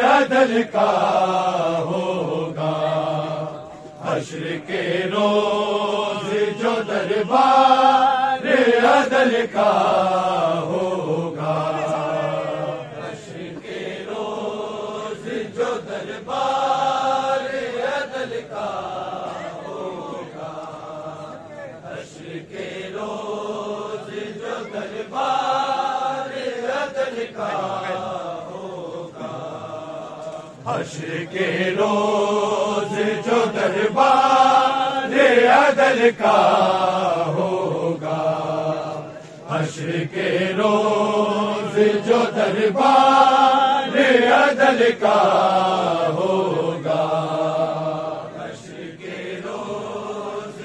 عدل کا ہوگا حشر کے روز جو دربار عدل کا ہوگا حشر کے روز جو دربار عدل کا ہوگا حشر کے روز جو دربار عدل کا حشر کے روز جو دربار عدل کا ہوگا حشر کے روز جو دربار عدل کا ہوگا حشر کے روز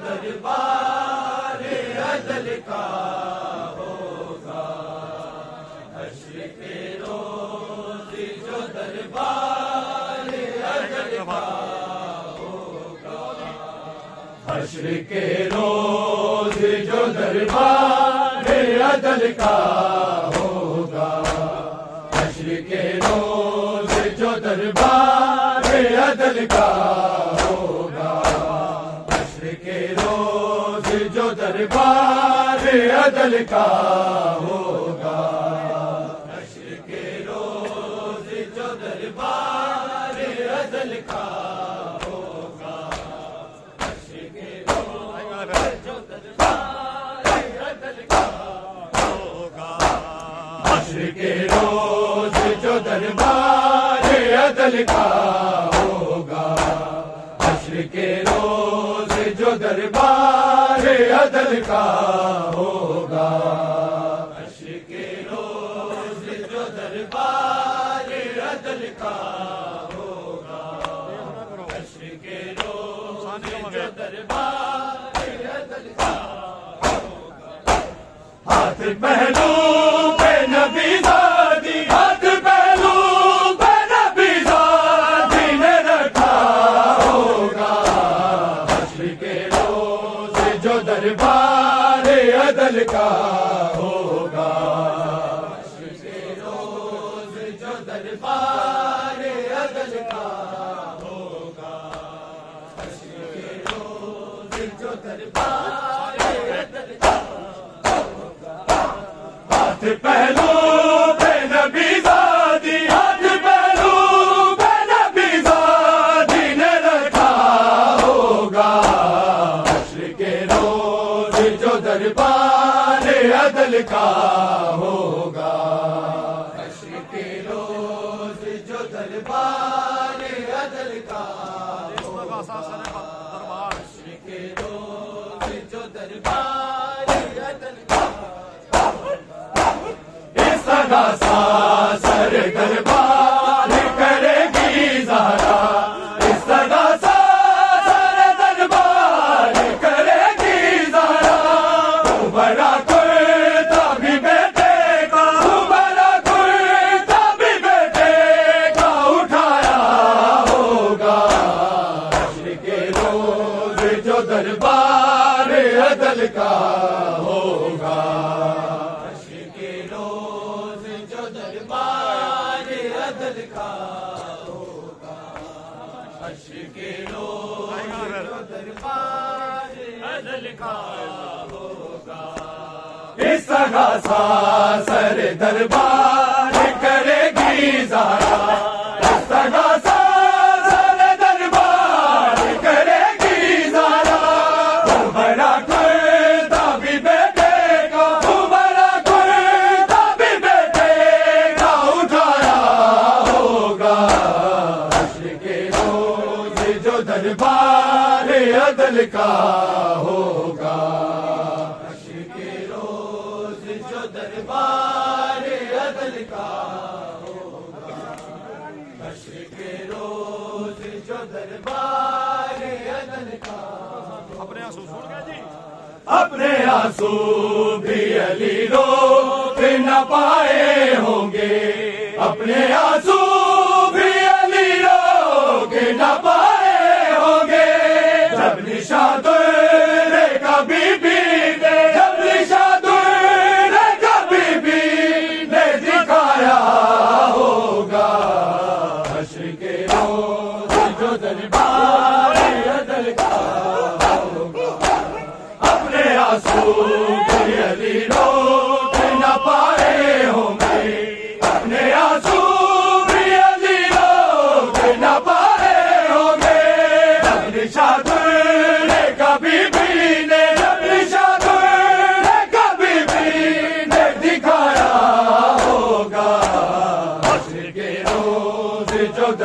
جو دربار عدل کا ہوگا حشر کے روز جو دربار عدل کا ہوگا حشر کے روز جو دربار عدل کا ہوگا حشر کے روز جو دربار عدل کا ہوگا حشر کے روز جو دربار عدل کا ہوگا حشر کے روز جو دربار عدل کا ہوگا حشر کے روز جو دربار عدل کا ہوگا حشر کے روز جو دربار عدل کا ہوگا حشر کے روز جو دربار عدل کا ہوگا حشر کے روز جو دربار عدل کا ہوگا حشر کے روز جو دربار عدل کا ہوگا ہاتھ پہلو پہ نبی زادی ہاتھ پہلو پہ نبی زادی نے رکھا ہوگا حشر کے روز جو دربار عدل کا ہوگا حشر کے روز جو دربار عدل کا ہوگا حشر کے روز جو دربار عدل کا ہوگا ہاتھ پہلو پہ نبی زادی ہاتھ پہلو پہ نبی زادی نے رکھا ہوگا حشر کے روز جو دربار عدل کا ہوگا حشر کے روز جو دربار عدل کا ہوگا حشر کے روز جو دربار عدل کا اس طرح سر دربار کرے گی زہرا اس طرح سر دربار کرے گی زہرا بڑا کرتا بھی بیٹے کا بڑا کرتا بھی بیٹے کا اٹھایا ہوگا حشر کے روز جو دربار عدل کا ہوگا حشر کے روز جو دربار عدل کا ہوگا حشر کے روز جو دربار عدل کا ہوگا اس طرح سر دربار کرے گی زہرا اس طرح سر دربار کرے گی زہرا بڑا کرتا بھی بیٹے کا بڑا کرتا بھی بیٹے کا اٹھایا ہوگا حشر کے روز جو دربار عدل کا ہوگا حشر کے روز جو دربار عدل کا ہوگا حشر کے روز جو دربار عدل کا اپنے آنسو چھوڑ گئے جی اپنے آنسو بھی علی روک نہ پائے ہوں گے اپنے آنسو بھی علی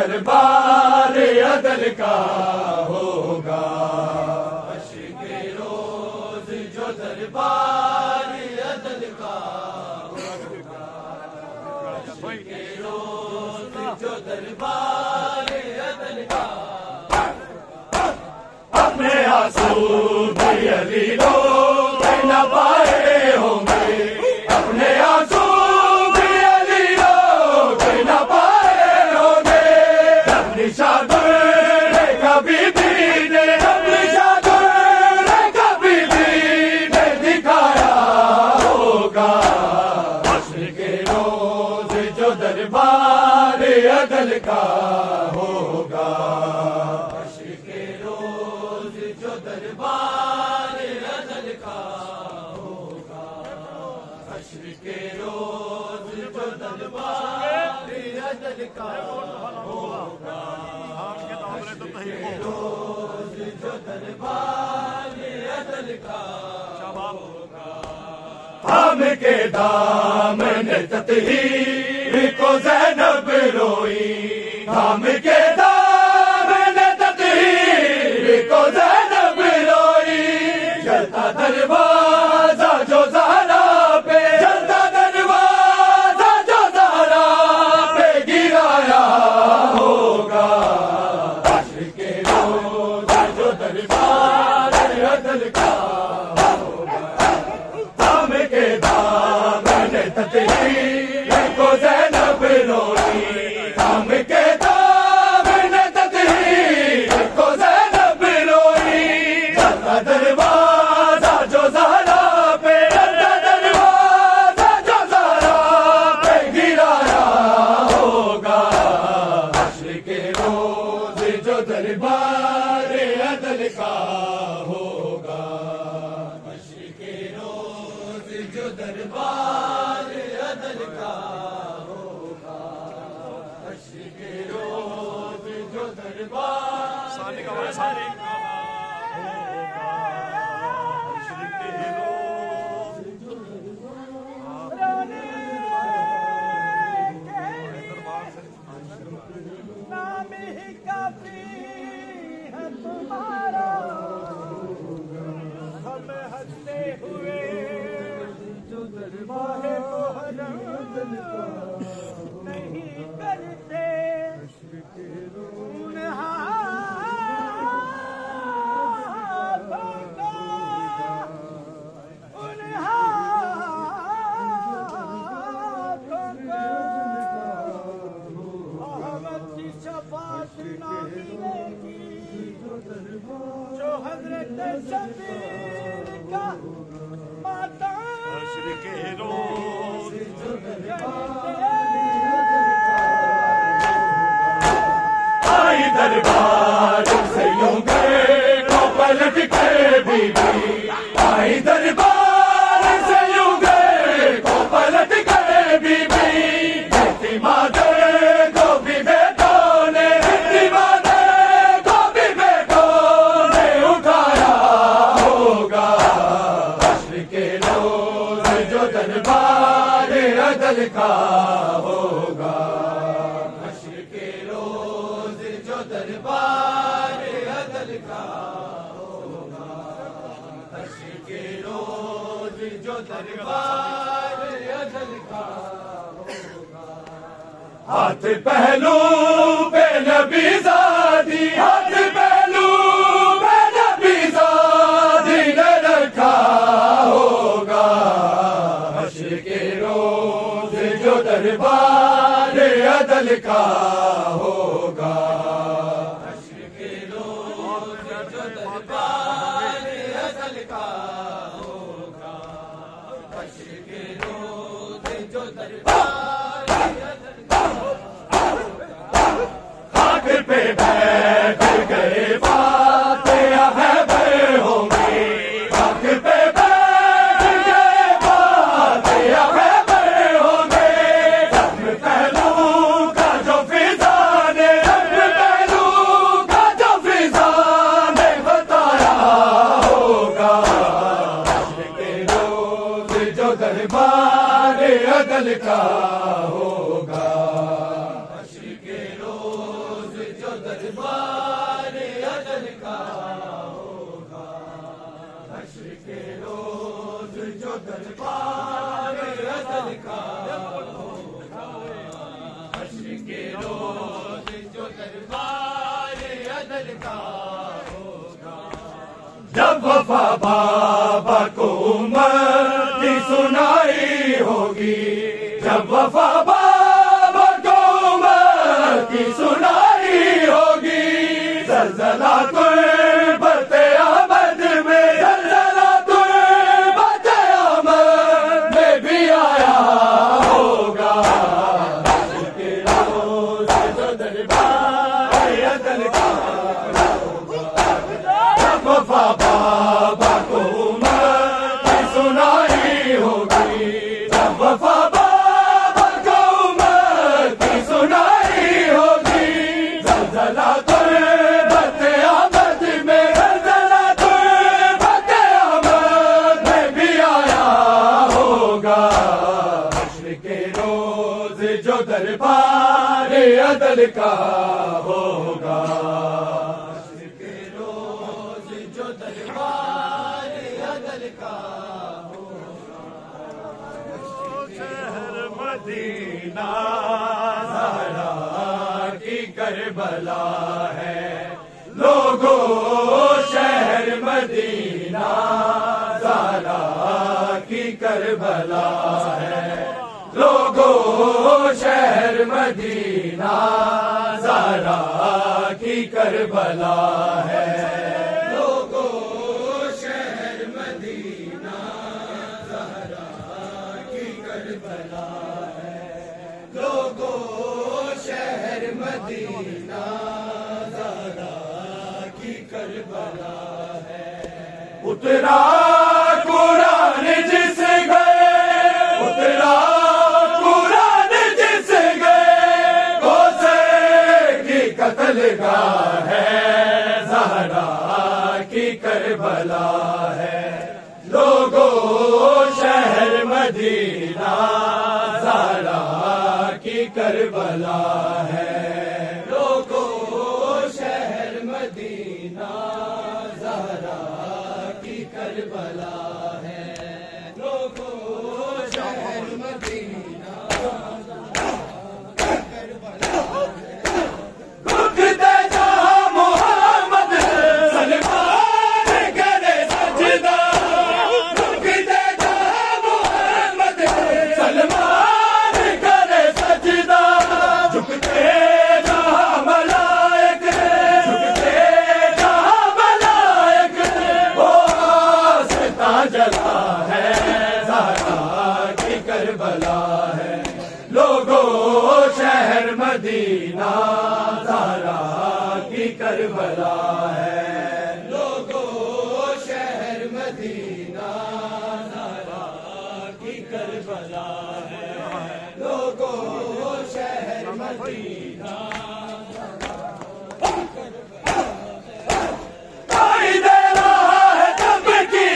دربار عدل کا ہوگا، حشر کے روز جو دربار عدل کا ہوگا، حشر کے روز جو دربار عدل کا، اپنے آنسو بھی علی لوگ نہ پائے ہوں گے، اپنے آنسو بھی علی لوگ نہ پائے ہوں گے، اپنی شادر کبھی بھی نے، اپنی شادر کبھی بھی نے دکھایا ہوگا، حشر کے روز جو دربار عدل کا ہوگا، حشر کے روز جو دربار عدل کا ہوگا، حشر کے روز جو دربار عدل کا ہوگا، حشر کے روز جو دربار عدل کا ہوگا، ہم کے دامن تطہیر کو زینب روئی، ہم کے دامن تطہیر کو زینب روئی، جلتا دروازہ جو زہرا پہ، جلتا دروازہ جو زہرا پہ گرایا ہوگا، حشر کے روز جو دربار عدل کا ہوگا، ہم کے دامن تطہیر کو زینب روئی، ہم کے دامن تطہیر کو زینب روئی، جلتا دروازہ جو زہرا پہ، جلتا دروازہ جو زہرا پہ گرایا ہوگا، حشر کے روز جو دربار عدل کا ہوگا، حشر کے روز جو دربار عدل کا ہوگا، حشر کے روز جو دربار سانی کا بھائی سانی ہوگا، حشر کے روز نام ہی کافی ہے تمہارا، ہم ہنستے ہوئے ماہ کو حرم نہیں کرتے، ان ہاتھوں کا، ان ہاتھوں کا احمد کی شفاعت نہ ملے گی، جو حضرت شبیر کا ماتم حشر کے روز آئی دربار سے یوں گئے کو پلٹ کے بی بی، آئی دربار سے یوں گئے کو پلٹ کے بی بی، بیٹی مادر کو بھی بیٹوں نے، بیٹی مادر کو بھی بیٹوں نے اٹھایا ہوگا، حشر کے روز جو دربار عدل کا ہوگا، حشر کے روز جو دربار عدل کا ہوگا، حشر کے روز جو دربار عدل کا ہوگا، ہاتھ پہلو پہ نبی زادی، ہاتھ پہلو پہ نبی زادی نے رکھا ہوگا، حشر کے روز جو دربار عدل کا ہوگا، حشر کے روز جو دربار عدل کا ہوگا، حشر کے روز جو دربار عدل کا ہوگا، خاک پہ بیٹھ گئے فاتحہ ہے بے ہوں گے، خاک پہ بیٹھ گئے فاتحہ ہے بے ہوں گے، زخم پہلو کا جو فضا نے، زخم پہلو کا جو فضا نے بتایا ہوگا، حشر کے روز جو دربار عدل کا ہوگا، حشر کے روز دربار عدل کا ہوگا، حشر کے روز جو دربار عدل کا ہوگا، حشر کے روز جو دربار عدل کا ہوگا، جب وفا بابا کو امت کی سنائی ہوگی، جب وفا بابا کو امت کی سنائی ہوگی، زلزلہ تربت آمد میں، زلزلہ تربت آمد میں بھی آیا ہوگا، حشر کے روز جو دربار عدل کا ہوگا، جب وفا بابا کو امت کی سنائی ہوگی، جب وفا بابا کو امت کی سنائی ہوگی، زلزلہ تربت آمد میں، زلزلہ تربت آمد میں بھی آیا ہوگا، حشر کے روز جو دربار عدل کا ہوگا، حشر کے روز جو دربار عدل کا ہوگا، شہر مدینہ زہرا کی کربلا ہے، لوگو شہر مدینہ زہرا کی کربلا ہے، لوگو شہر مدینہ زہرا کی کربلا ہے، لوگو شہر مدینہ زہرا کی کربلا ہے، لوگو شہر مدینہ زہرا کی کربلا ہے، اترا قرآن جس گئے، اترا قرآن جس گئے، کوسے کی قتل گاہ ہے، زہرا کی کربلا ہے، لوگو شہر مدینہ زہرا کی کربلا ہے، لوگو شہر مدینہ زہرا کی کربلا ہے، لوگو شہر مدینہ رکھتے جہاں محمد سلمان کرے سجدہ، رکھتے جہاں محمد سلمان کرے سجدہ، جھکتے جہاں ملائک، جھکتے جہاں ملائک، وہ آستہ جلا ہے، زہرا کی کربلا ہے، لوگو شہر مدینہ زہرا کی کربلا ہے، لوگو شہر مدینہ زہرا کی کربلا ہے، لوگو شہر مدینہ کوئی دے رہا ہے تب کی،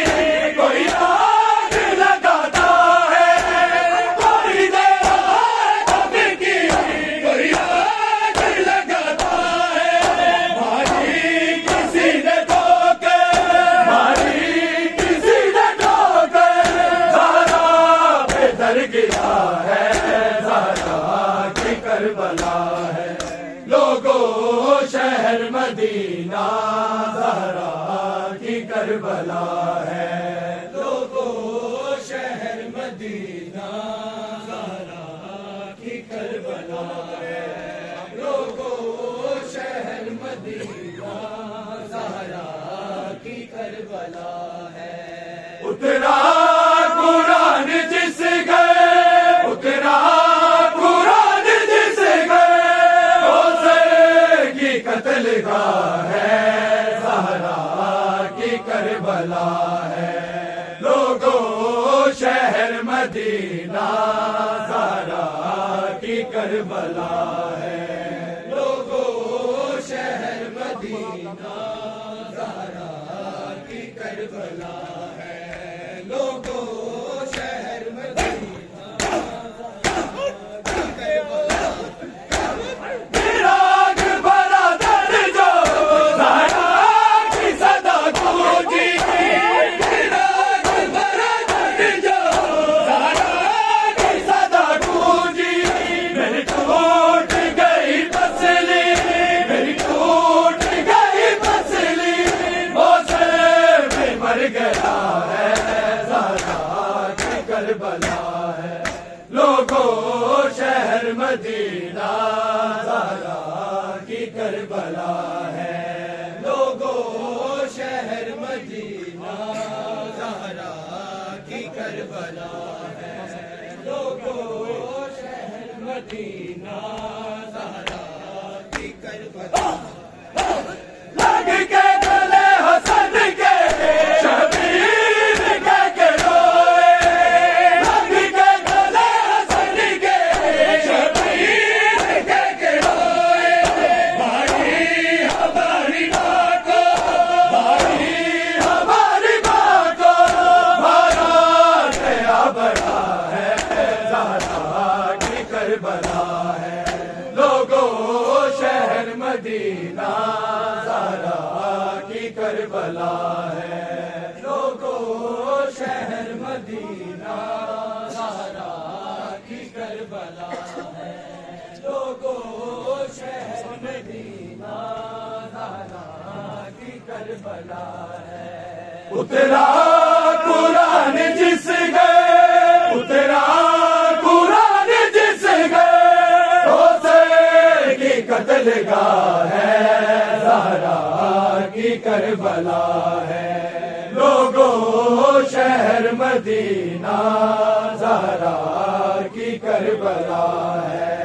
کوئی آگ لگاتا ہے، کوئی دے رہا ہے تب کی، کوئی آگ لگاتا ہے، ماری کسی نے ٹھوکر، ماری کسی نے ٹھوکر، زہرا پہ در گیا ہے، زہرا کی کربلا ہے، لوگو شہر مدینہ زہرا کی کربلا ہے، لوگو شہر مدینہ زہرا کی کربلا ہے، لوگو شہر مدینہ زہرا کی کربلا ہے، اترا قرآن جس گئے، اترا قرآن جس گئے، کوثر کی قتل گاہ ہے، زہرا کی کربلا ہے، لوگو شہر مدینہ زہرا کی کربلا ہے، لوگو شہر مدینہ زہرا کی کربلا ہے، لوگو شہر مدینہ چراغ برادر مدینہ زہرا کی کربلا ہے لوگوں شہر مدینہ زہرا کی کربلا ہے لوگوں شہر مدینہ زہرا کی کربلا لگ کے گلے حسن کے شبیر کہہ کے روئے لگ کے گلے حسن کے شبیر کہہ کے روئے بھائی ہماری ماں کو بھائی ہماری ماں کو بھارا گیا بڑا ہے زہرا کی کربلا ہے لوگوں شہر مدینہ زہرا کی کربلا ہے لوگوں شہر مدینہ زہرا کی کربلا ہے لوگوں شہر مدینہ زہرا کی کربلا ہے اترا قرآن جس گئے اترا قرآن جس گئے اسے کی قتل گاہ ہے زہرا کی کربلا ہے لوگوں شہر مدینہ زہرا کی کربلا ہے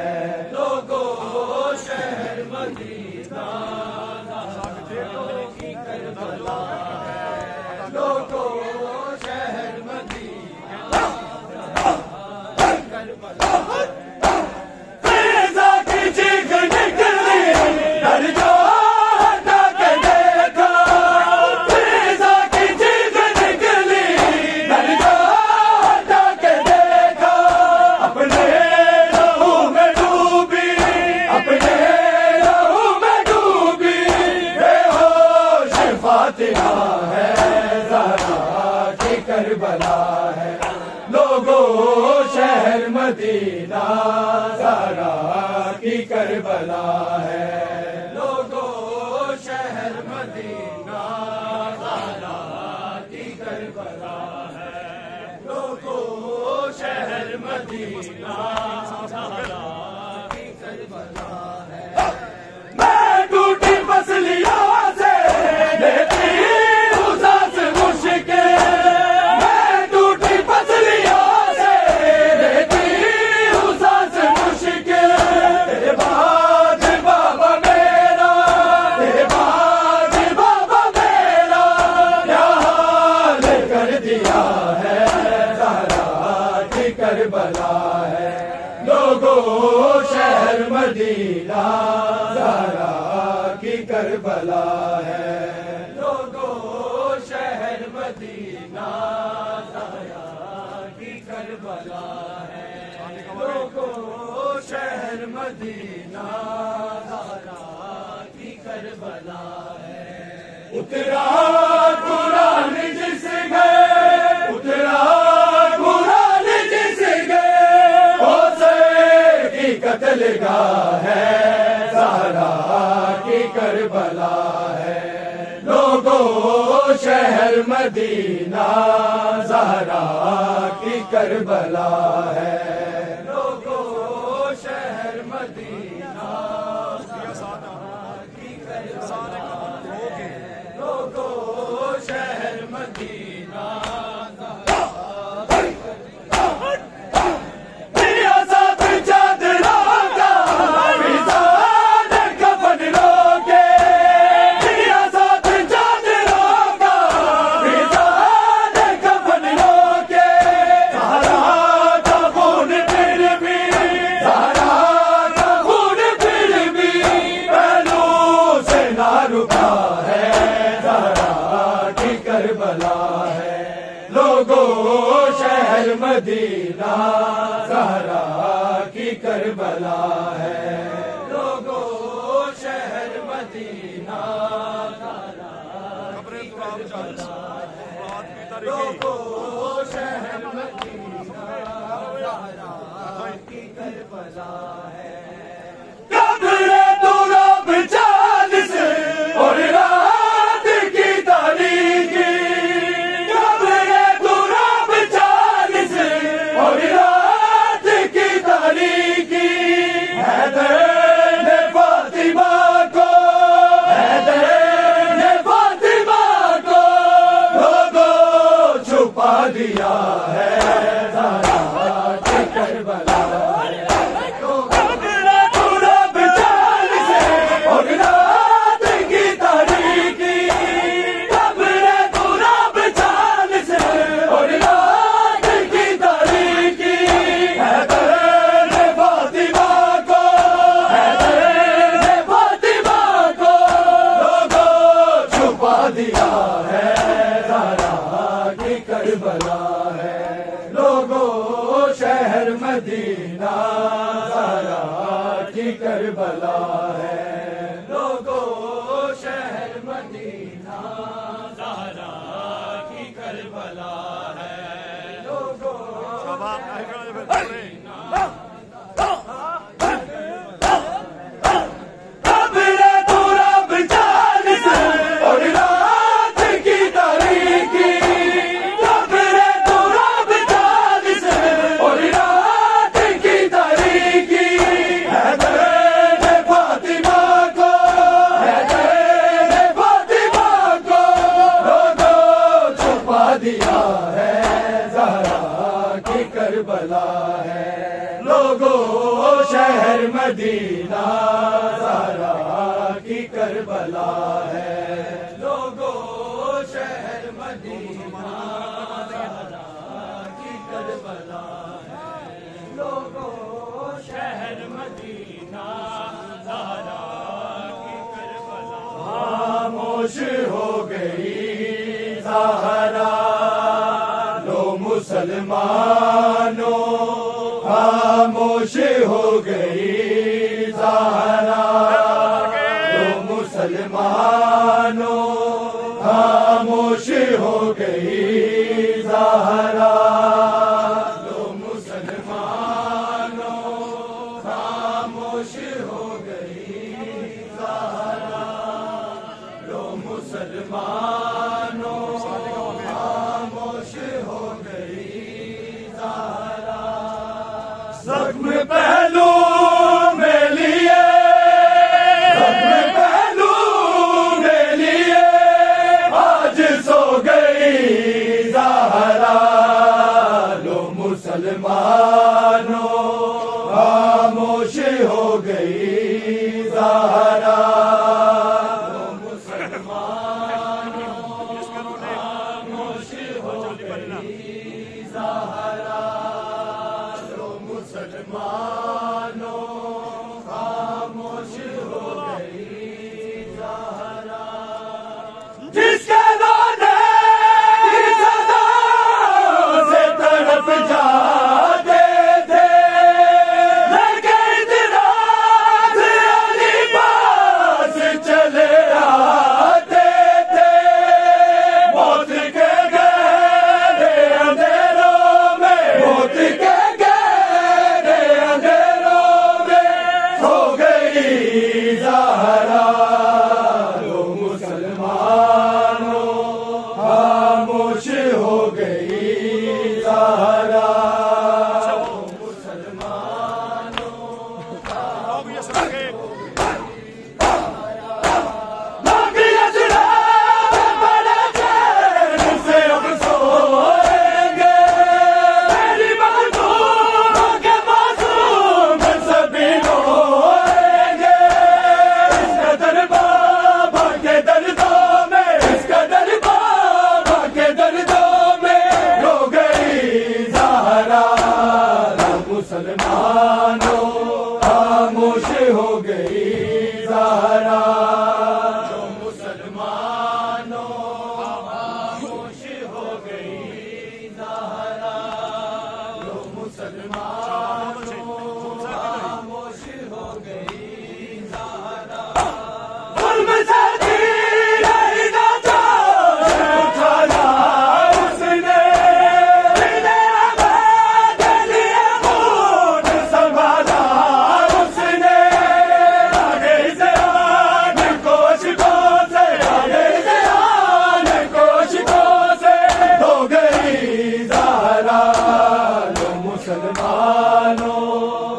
لوگوں شہر مدینہ زہرا کی کربلا ہے لوگوں شہر مدینہ زہرا کی کربلا فیضا کی چیخ نکلی ڈر جو کربلا ہے لوگوں شہر مدینہ زہرا کی کربلا ہے لوگوں شہر مدینہ زہرا کی کربلا ہے لوگوں شہر مدینہ زہرا کی کربلا ہے میں ٹوٹی پسلیوں سے لیتی ہوں سانس مشکل کربلا ہے لوگوں شہر مدینہ زہرا کی کربلا ہے لوگوں شہر مدینہ زہرا کی کربلا ہے لوگوں شہر مدینہ زہرا کی کربلا ہے اترا قرآن جس گئے اترا قتل گاہ ہے زہرا کی کربلا ہے لوگوں شہر مدینہ زہرا کی کربلا ہے لوگوں شہر مدینہ زہرا کی کربلا ہے لوگوں شہر مدینہ لوگوں شہر مدینہ زہرا کی کربلا ہے لوگوں شہر مدینہ زہرا کی کربلا ہے لوگوں شہر مدینہ زہرا کی کربلا ہے اور رات کی تاریخی اور رات کی تاریخی مدینہ زہرا کی کربلا ہے لوگوں شہر مدینہ زہرا کی کربلا ہے لوگوں شہر مدینہ زہرا کی کربلا خاموش ہو گئی زہرا لو مسلمانوں خاموش ہو گئی زہرا لو مسلمانوں خاموش ہو گئی زہرا لو مسلمانوں خاموش ہو گئی زہرا لو مسلمانوں خاموش ہو گئی زہرا زخم پہلو میں لیے زخم پہلو میں لیے آج سو گئی زہرا لو مسلمانوں خاموش ہو گئی زہرا لو مسلمانوں خاموش ہو گئی زہرا لو مسلمانوں خاموش ہو گئی زہرا جس کے رونے کی صدا سے تڑپ جاتے تھے لیکن رات علی پاس چلے آتے تھے موت کے گہرے اندھیروں میں موت کے گہرے اندھیروں میں سو گئی زہرا لو مسلمانوں خاموش ہو گئی زہرا لو مسلمانوں باقی اسلام بڑے چین سے اب سوئیں گے میری مخدوموں کے معصوم سبھی روئیں گے اس قدر بابا کے دردوں میں اس قدر بابا کے دردوں میں رو گئی زہرا لو مسلمانوں خاموش ہو گئی زہرا لو مسلمانوں خاموش ہو گئی زہرا لو مسلمانوں خاموش ہو گئی زہرا ظلم سے نہیں نہ جان اٹھایا اس نے دل آباد لیے خون سنبھالا اس نے آگے سے آنے کوششوں سے آگے سے آنے کوششوں سے ہو گئی زہرا لو مسلمانوں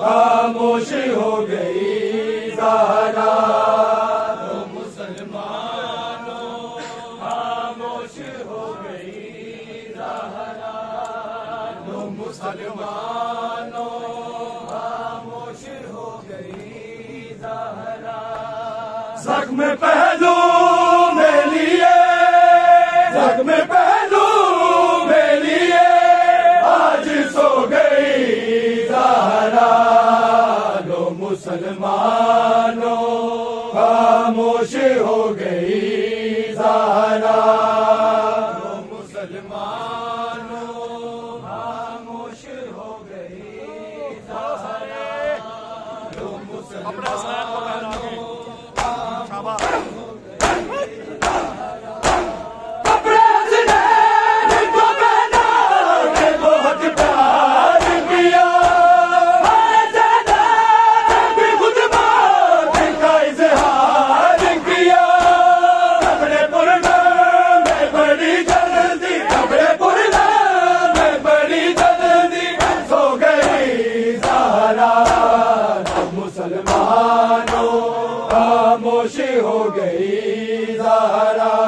خاموش ہو گئی زہرا لو مسلمانوں خاموش ہو گئی زہرا لو مسلمانوں خاموش ہو گئی زہرا زخم پہلو میں لیے زخم پہلو میں لیے آج سو گئی زہرا لو مسلمانوں خاموش ہو گئی زہرا لو مسلمانوں خاموش ہو گئی زہرا لو مسلمانوں اپنے حسنین کو بنا کے بہت پیار کیا بھی خود بات کا اظہار کیا اپنے پرنا میں بڑی جلدی اپنے پرنا میں بڑی جلدی سو گئی زہرا لو مسلمانوں خاموش ہو گئی زہرا